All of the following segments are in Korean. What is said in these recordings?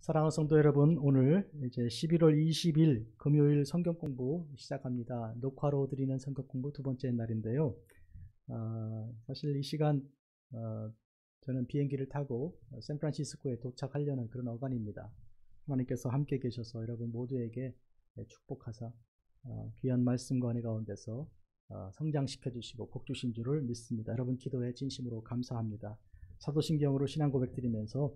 사랑하는 성도 여러분, 오늘 이제 11월 20일 금요일 성경 공부 시작합니다. 녹화로 드리는 성경 공부 두 번째 날인데요. 사실 이 시간 저는 비행기를 타고 샌프란시스코에 도착하려는 그런 어간입니다. 하나님께서 함께 계셔서 여러분 모두에게 축복하사 귀한 말씀과 은혜 가운데서 성장시켜 주시고 복 주신 줄을 믿습니다. 여러분 기도에 진심으로 감사합니다. 사도신경으로 신앙 고백 드리면서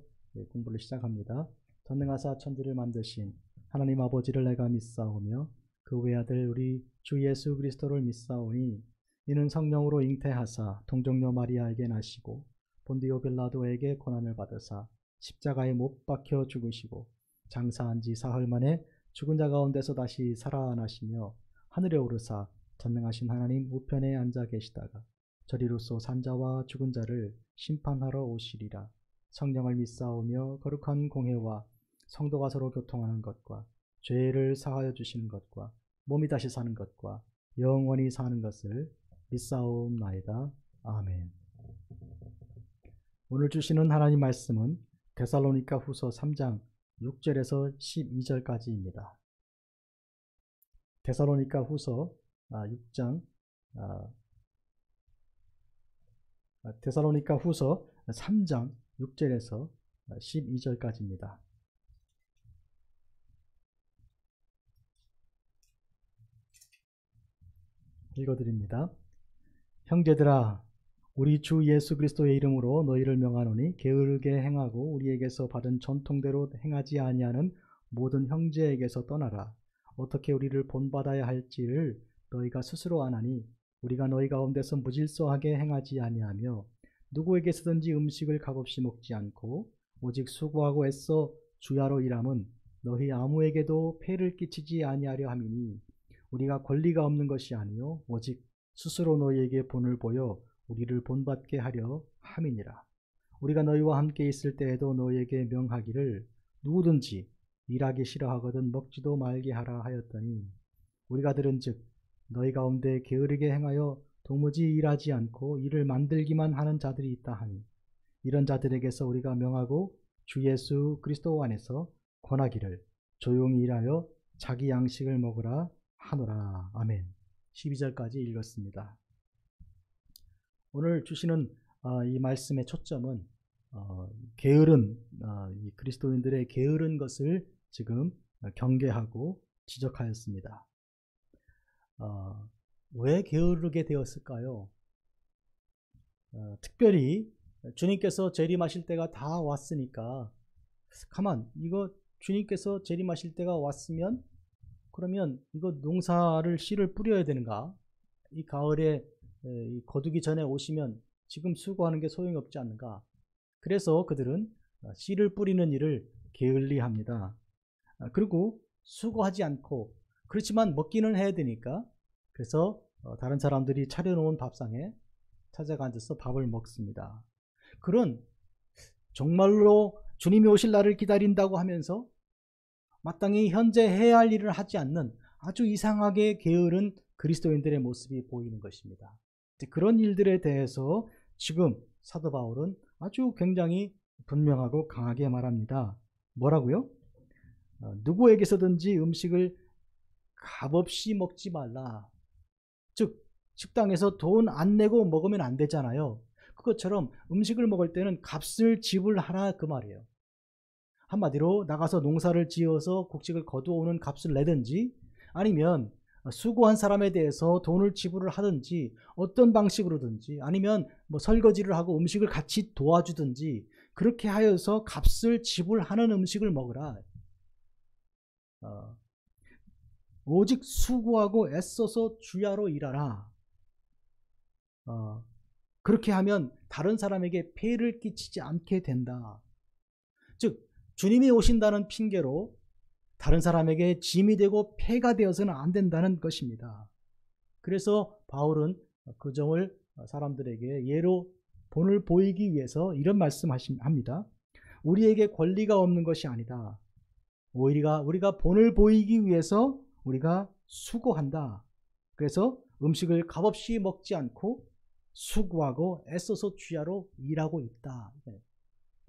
공부를 시작합니다. 전능하사 천지를 만드신 하나님 아버지를 내가 믿사오며 그 외아들 우리 주 예수 그리스도를 믿사오니 이는 성령으로 잉태하사 동정녀 마리아에게 나시고 본디오 빌라도에게 고난을 받으사 십자가에 못 박혀 죽으시고 장사한 지 사흘 만에 죽은 자 가운데서 다시 살아나시며 하늘에 오르사 전능하신 하나님 우편에 앉아 계시다가 저리로서 산자와 죽은 자를 심판하러 오시리라. 성령을 믿사오며 거룩한 공회와 성도가 서로 교통하는 것과 죄를 사하여 주시는 것과 몸이 다시 사는 것과 영원히 사는 것을 믿사옵나이다. 아멘. 오늘 주시는 하나님 말씀은 데살로니가 후서 3장 6절에서 12절까지입니다. 데살로니가 후서 3장 6절에서 12절까지입니다. 읽어드립니다. 형제들아, 우리 주 예수 그리스도의 이름으로 너희를 명하노니 게으르게 행하고 우리에게서 받은 전통대로 행하지 아니하는 모든 형제에게서 떠나라. 어떻게 우리를 본받아야 할지를 너희가 스스로 아나니 우리가 너희 가운데서 무질서하게 행하지 아니하며 누구에게서든지 음식을 값없이 먹지 않고 오직 수고하고 애써 주야로 일함은 너희 아무에게도 폐를 끼치지 아니하려 함이니 우리가 권리가 없는 것이 아니요 오직 스스로 너희에게 본을 보여 우리를 본받게 하려 함이니라. 우리가 너희와 함께 있을 때에도 너희에게 명하기를 누구든지 일하기 싫어하거든 먹지도 말게 하라 하였더니 우리가 들은즉 너희 가운데 게으르게 행하여 도무지 일하지 않고 일을 만들기만 하는 자들이 있다 하니 이런 자들에게서 우리가 명하고 주 예수 그리스도 안에서 권하기를 조용히 일하여 자기 양식을 먹으라 하노라. 아멘. 12절까지 읽었습니다. 오늘 주시는 이 말씀의 초점은 게으른 이 그리스도인들의 게으른 것을 지금 경계하고 지적하였습니다. 왜 게으르게 되었을까요? 특별히 주님께서 재림하실 때가 다 왔으니까 이거 주님께서 재림하실 때가 왔으면 그러면 이거 농사를 씨를 뿌려야 되는가? 이 가을에 거두기 전에 오시면 지금 수고하는 게 소용이 없지 않는가? 그래서 그들은 씨를 뿌리는 일을 게을리 합니다. 그리고 수고하지 않고 그렇지만 먹기는 해야 되니까 그래서 다른 사람들이 차려놓은 밥상에 찾아가 앉아서 밥을 먹습니다. 그런 정말로 주님이 오실 날을 기다린다고 하면서 마땅히 현재 해야 할 일을 하지 않는 아주 이상하게 게으른 그리스도인들의 모습이 보이는 것입니다. 그런 일들에 대해서 지금 사도 바울은 아주 굉장히 분명하고 강하게 말합니다. 뭐라고요? 누구에게서든지 음식을 값없이 먹지 말라. 즉 식당에서 돈 안 내고 먹으면 안 되잖아요. 그것처럼 음식을 먹을 때는 값을 지불하라 그 말이에요. 한마디로 나가서 농사를 지어서 곡식을 거두어오는 값을 내든지 아니면 수고한 사람에 대해서 돈을 지불을 하든지 어떤 방식으로든지 아니면 설거지를 하고 음식을 같이 도와주든지 그렇게 하여서 값을 지불하는 음식을 먹으라. 오직 수고하고 애써서 주야로 일하라. 그렇게 하면 다른 사람에게 폐를 끼치지 않게 된다. 즉 주님이 오신다는 핑계로 다른 사람에게 짐이 되고 폐가 되어서는 안 된다는 것입니다. 그래서 바울은 그 점을 사람들에게 예로 본을 보이기 위해서 이런 말씀합니다. 우리에게 권리가 없는 것이 아니다. 오히려 우리가 본을 보이기 위해서 우리가 수고한다. 그래서 음식을 값없이 먹지 않고 수고하고 애써서 주야로 일하고 있다.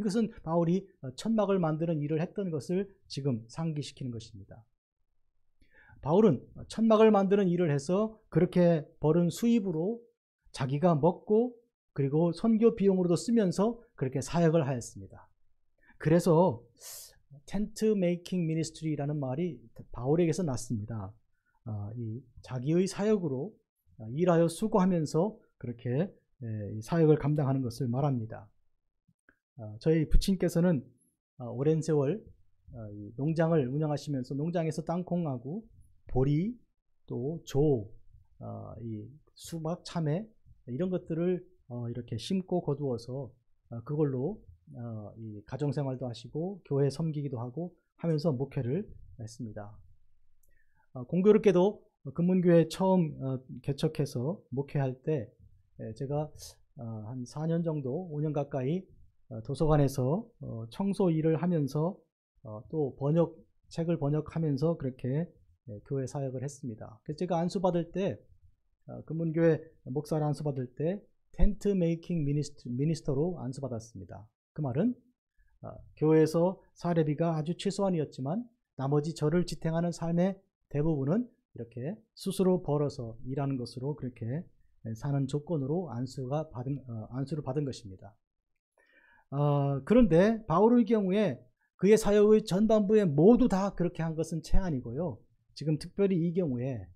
이것은 바울이 천막을 만드는 일을 했던 것을 지금 상기시키는 것입니다. 바울은 천막을 만드는 일을 해서 그렇게 벌은 수입으로 자기가 먹고 그리고 선교 비용으로도 쓰면서 그렇게 사역을 하였습니다. 그래서 텐트 메이킹 미니스트리라는 말이 바울에게서 났습니다. 이 자기의 사역으로 일하여 수고하면서 그렇게 사역을 감당하는 것을 말합니다. 저희 부친께서는 오랜 세월 농장을 운영하시면서 농장에서 땅콩하고 보리 또 조, 이 수박, 참외 이런 것들을 이렇게 심고 거두어서 그걸로 이 가정생활도 하시고 교회 섬기기도 하고 하면서 목회를 했습니다. 공교롭게도 금문교회 처음 개척해서 목회할 때 제가 한 4년 정도 5년 가까이 도서관에서 청소 일을 하면서 또 책을 번역하면서 그렇게 교회 사역을 했습니다. 그래서 제가 안수받을 때 금문교회 목사를 안수받을 때 텐트 메이킹 미니스터로 안수받았습니다. 그 말은 교회에서 사례비가 아주 최소한이었지만 나머지 저를 지탱하는 삶의 대부분은 이렇게 스스로 벌어서 일하는 것으로 그렇게 사는 조건으로 안수를 받은 것입니다. 그런데 바울의 경우에 그의 사역의 전반부에 모두 다 그렇게 한 것은 제한이고요. 지금 특별히 이 경우에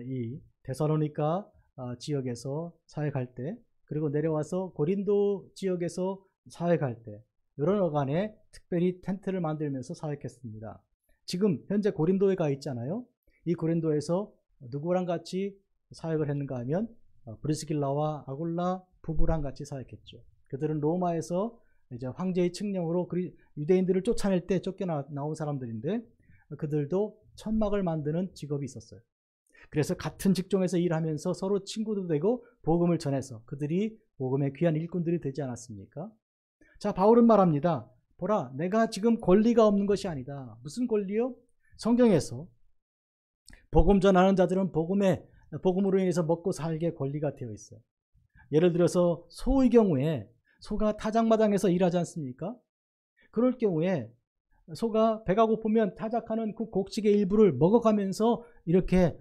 이 데살로니가 지역에서 사역할 때 그리고 내려와서 고린도 지역에서 사역할 때 여러 어간에 특별히 텐트를 만들면서 사역했습니다. 지금 현재 고린도에 가 있잖아요. 이 고린도에서 누구랑 같이 사역을 했는가 하면 브리스길라와 아굴라 부부랑 같이 사역했죠. 그들은 로마에서 이제 황제의 칙령으로 유대인들을 쫓아낼 때 쫓겨나온 사람들인데 그들도 천막을 만드는 직업이 있었어요. 그래서 같은 직종에서 일하면서 서로 친구도 되고 복음을 전해서 그들이 복음의 귀한 일꾼들이 되지 않았습니까? 자, 바울은 말합니다. 보라, 내가 지금 권리가 없는 것이 아니다. 무슨 권리요? 성경에서 복음 전하는 자들은 복음으로 인해서 먹고 살게 권리가 되어 있어요. 예를 들어서 소의 경우에 소가 타작마당에서 일하지 않습니까? 그럴 경우에 소가 배가 고프면 타작하는 그 곡식의 일부를 먹어가면서 이렇게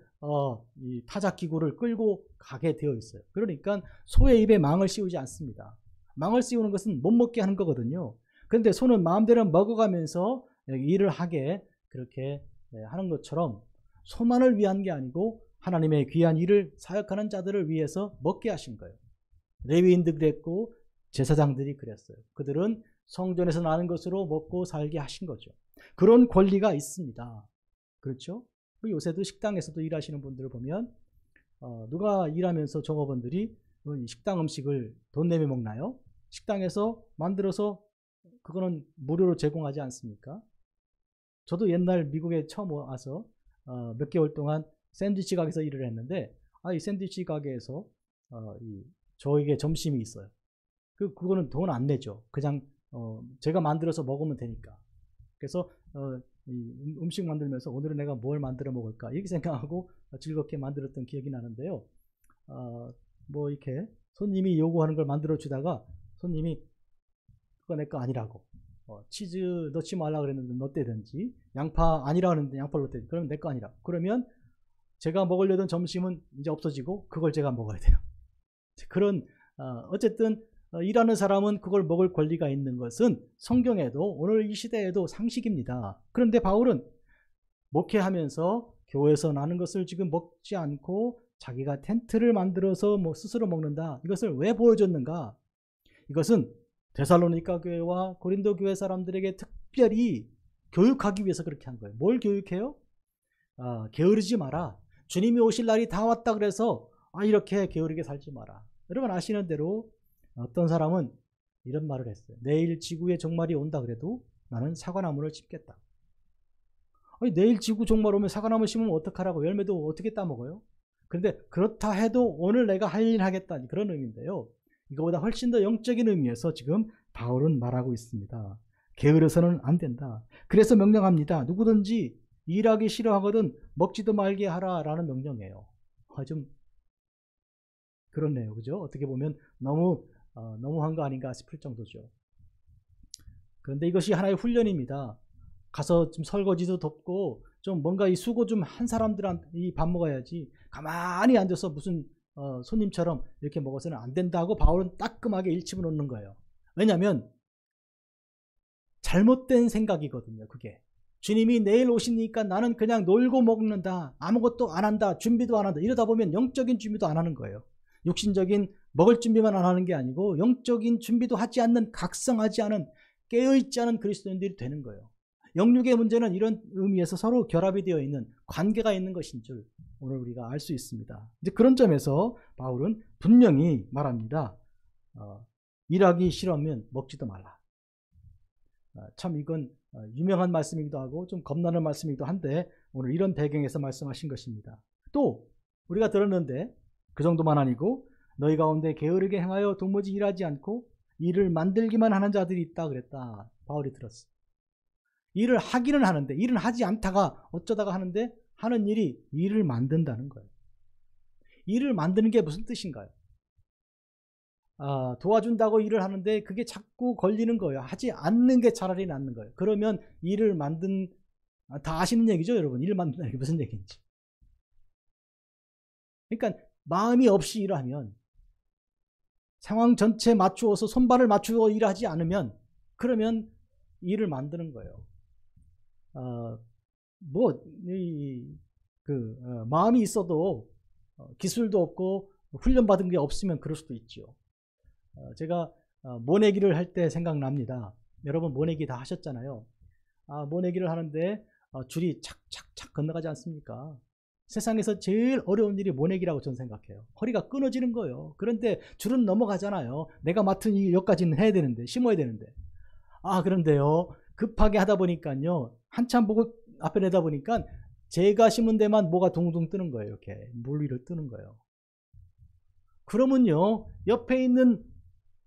이 타작기구를 끌고 가게 되어 있어요. 그러니까 소의 입에 망을 씌우지 않습니다. 망을 씌우는 것은 못 먹게 하는 거거든요. 그런데 소는 마음대로 먹어가면서 일을 하게 그렇게 하는 것처럼 소만을 위한 게 아니고 하나님의 귀한 일을 사역하는 자들을 위해서 먹게 하신 거예요. 레위인들이 그랬고 제사장들이 그랬어요. 그들은 성전에서 나는 것으로 먹고 살게 하신 거죠. 그런 권리가 있습니다. 그렇죠? 요새도 식당에서도 일하시는 분들을 보면 누가 일하면서 종업원들이 식당 음식을 돈 내며 먹나요? 식당에서 만들어서 그거는 무료로 제공하지 않습니까? 저도 옛날 미국에 처음 와서 몇 개월 동안 샌드위치 가게에서 일을 했는데 이 샌드위치 가게에서 저에게 점심이 있어요. 그거는 돈 안 내죠. 그냥 제가 만들어서 먹으면 되니까. 그래서 이 음식 만들면서 오늘은 내가 뭘 만들어 먹을까 이렇게 생각하고 즐겁게 만들었던 기억이 나는데요. 뭐 이렇게 손님이 요구하는 걸 만들어 주다가 손님이 그거 내 거 아니라고 치즈 넣지 말라 그랬는데 넣대든지 양파 아니라 그랬는데 양파를 넣대든지 그러면 내 거 아니라 그러면 제가 먹으려던 점심은 이제 없어지고 그걸 제가 먹어야 돼요. 그런 어쨌든 일하는 사람은 그걸 먹을 권리가 있는 것은 성경에도 오늘 이 시대에도 상식입니다. 그런데 바울은 목회하면서 교회에서 나는 것을 지금 먹지 않고 자기가 텐트를 만들어서 스스로 먹는다. 이것을 왜 보여줬는가? 이것은 데살로니가 교회와 고린도 교회 사람들에게 특별히 교육하기 위해서 그렇게 한 거예요. 뭘 교육해요? 게으르지 마라. 주님이 오실 날이 다 왔다 그래서 이렇게 게으르게 살지 마라. 여러분 아시는 대로 어떤 사람은 이런 말을 했어요. 내일 지구에 종말이 온다 그래도 나는 사과나무를 심겠다. 내일 지구 종말 오면 사과나무 심으면 어떡하라고 열매도 어떻게 따먹어요? 그런데 그렇다 해도 오늘 내가 할 일 하겠다 그런 의미인데요. 이거보다 훨씬 더 영적인 의미에서 지금 바울은 말하고 있습니다. 게으르서는 안 된다. 그래서 명령합니다. 누구든지 일하기 싫어하거든 먹지도 말게 하라라는 명령이에요. 좀 그렇네요. 그죠? 어떻게 보면 너무한 거 아닌가 싶을 정도죠. 그런데 이것이 하나의 훈련입니다. 가서 좀 설거지도 돕고 좀 뭔가 이 수고 좀 한 사람들한테 이 밥 먹어야지 가만히 앉아서 무슨 손님처럼 이렇게 먹어서는 안 된다고 바울은 따끔하게 일침을 놓는 거예요. 왜냐하면 잘못된 생각이거든요. 그게 주님이 내일 오시니까 나는 그냥 놀고 먹는다, 아무것도 안 한다, 준비도 안 한다, 이러다 보면 영적인 준비도 안 하는 거예요. 육신적인 먹을 준비만 안 하는 게 아니고 영적인 준비도 하지 않는, 각성하지 않은, 깨어있지 않은 그리스도인들이 되는 거예요. 영육의 문제는 이런 의미에서 서로 결합이 되어 있는 관계가 있는 것인 줄 오늘 우리가 알 수 있습니다. 이제 그런 점에서 바울은 분명히 말합니다. 일하기 싫으면 먹지도 말라. 참 이건 유명한 말씀이기도 하고 좀 겁나는 말씀이기도 한데 오늘 이런 배경에서 말씀하신 것입니다. 또 우리가 들었는데 그 정도만 아니고 너희 가운데 게으르게 행하여 도무지 일하지 않고 일을 만들기만 하는 자들이 있다 그랬다. 바울이 들었어. 일을 하기는 하는데 일은 하지 않다가 어쩌다가 하는데 하는 일이 일을 만든다는 거예요. 일을 만드는 게 무슨 뜻인가요? 도와준다고 일을 하는데 그게 자꾸 걸리는 거예요. 하지 않는 게 차라리 낫는 거예요. 그러면 일을 다 아시는 얘기죠, 여러분. 일을 만든다는 게 무슨 얘기인지. 그러니까 마음이 없이 일하면, 상황 전체에 맞추어서 손발을 맞추어 일하지 않으면, 그러면 일을 만드는 거예요. 마음이 있어도 기술도 없고 훈련받은 게 없으면 그럴 수도 있죠. 제가 모내기를 할 때 생각납니다. 여러분 모내기 다 하셨잖아요. 모내기를 하는데 줄이 착착착 건너가지 않습니까? 세상에서 제일 어려운 일이 모내기라고 저는 생각해요. 허리가 끊어지는 거예요. 그런데 줄은 넘어가잖아요. 내가 맡은 이 여기까지는 해야 되는데, 심어야 되는데. 그런데요, 급하게 하다 보니까요, 한참 보고 앞에 내다 보니까 제가 심은 데만 뭐가 둥둥 뜨는 거예요. 이렇게 물 위로 뜨는 거예요. 그러면요, 옆에 있는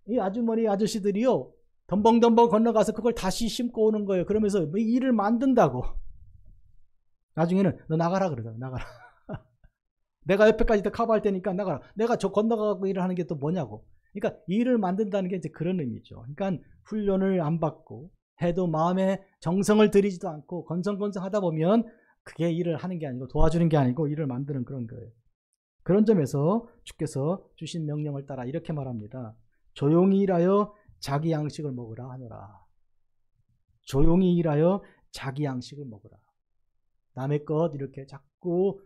이 아주머니 아저씨들이요, 덤벙덤벙 건너가서 그걸 다시 심고 오는 거예요. 그러면서 뭐 일을 만든다고. 나중에는 너 나가라 그러잖아. 나가라. 내가 옆에까지 다 커버할 테니까 나가라. 내가 저 건너가고 일을 하는 게 또 뭐냐고. 그러니까 일을 만든다는 게 이제 그런 의미죠. 그러니까 훈련을 안 받고 해도 마음에 정성을 들이지도 않고 건성건성 하다 보면 그게 일을 하는 게 아니고 도와주는 게 아니고 일을 만드는 그런 거예요. 그런 점에서 주께서 주신 명령을 따라 이렇게 말합니다. 조용히 일하여 자기 양식을 먹으라 하노라. 조용히 일하여 자기 양식을 먹으라. 남의 것 이렇게 자꾸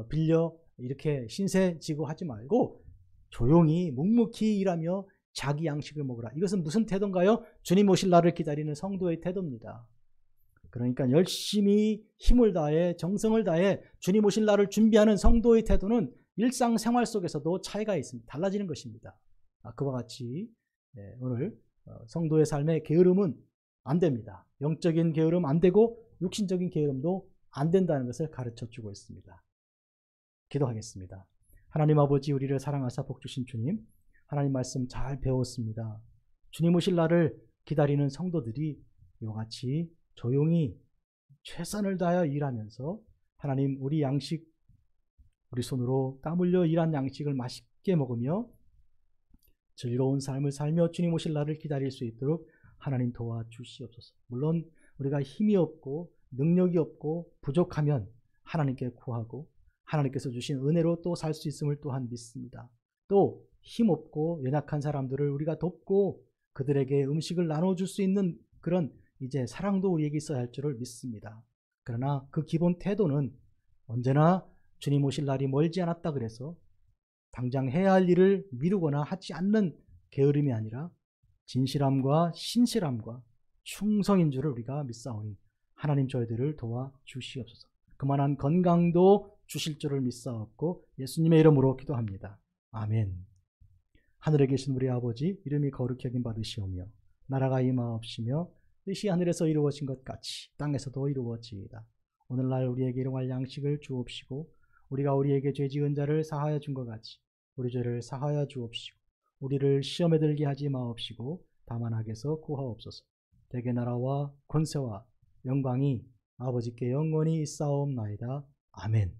빌려 이렇게 신세 지고 하지 말고 조용히 묵묵히 일하며 자기 양식을 먹으라. 이것은 무슨 태도인가요? 주님 오실 날을 기다리는 성도의 태도입니다. 그러니까 열심히 힘을 다해 정성을 다해 주님 오실 날을 준비하는 성도의 태도는 일상생활 속에서도 차이가 있습니다. 달라지는 것입니다. 그와 같이 오늘 성도의 삶의 게으름은 안 됩니다. 영적인 게으름 안 되고 육신적인 게으름도 안 된다는 것을 가르쳐주고 있습니다. 기도하겠습니다. 하나님 아버지, 우리를 사랑하사 복주신 주님, 하나님 말씀 잘 배웠습니다. 주님 오실 날을 기다리는 성도들이 이와 같이 조용히 최선을 다하여 일하면서 하나님 우리 양식, 우리 손으로 땀 흘려 일한 양식을 맛있게 먹으며 즐거운 삶을 살며 주님 오실 날을 기다릴 수 있도록 하나님 도와주시옵소서. 물론 우리가 힘이 없고 능력이 없고 부족하면 하나님께 구하고 하나님께서 주신 은혜로 또 살 수 있음을 또한 믿습니다. 또 힘없고 연약한 사람들을 우리가 돕고 그들에게 음식을 나눠줄 수 있는 그런 이제 사랑도 우리에게 있어야 할 줄을 믿습니다. 그러나 그 기본 태도는 언제나 주님 오실 날이 멀지 않았다 그래서 당장 해야 할 일을 미루거나 하지 않는 게으름이 아니라 진실함과 신실함과 충성인 줄을 우리가 믿사오니 하나님 저희들을 도와주시옵소서. 그만한 건강도 주실 줄을 믿사옵고 예수님의 이름으로 기도합니다. 아멘. 하늘에 계신 우리 아버지, 이름이 거룩히 여김 받으시오며 나라가 임하옵시며 뜻이 하늘에서 이루어진 것 같이 땅에서도 이루어지이다. 오늘날 우리에게 일용할 양식을 주옵시고 우리가 우리에게 죄 지은 자를 사하여 준 것 같이 우리 죄를 사하여 주옵시고 우리를 시험에 들게 하지 마옵시고 다만 악에서 구하옵소서. 대개 나라와 권세와 영광이 아버지께 영원히 있사옵나이다. 아멘.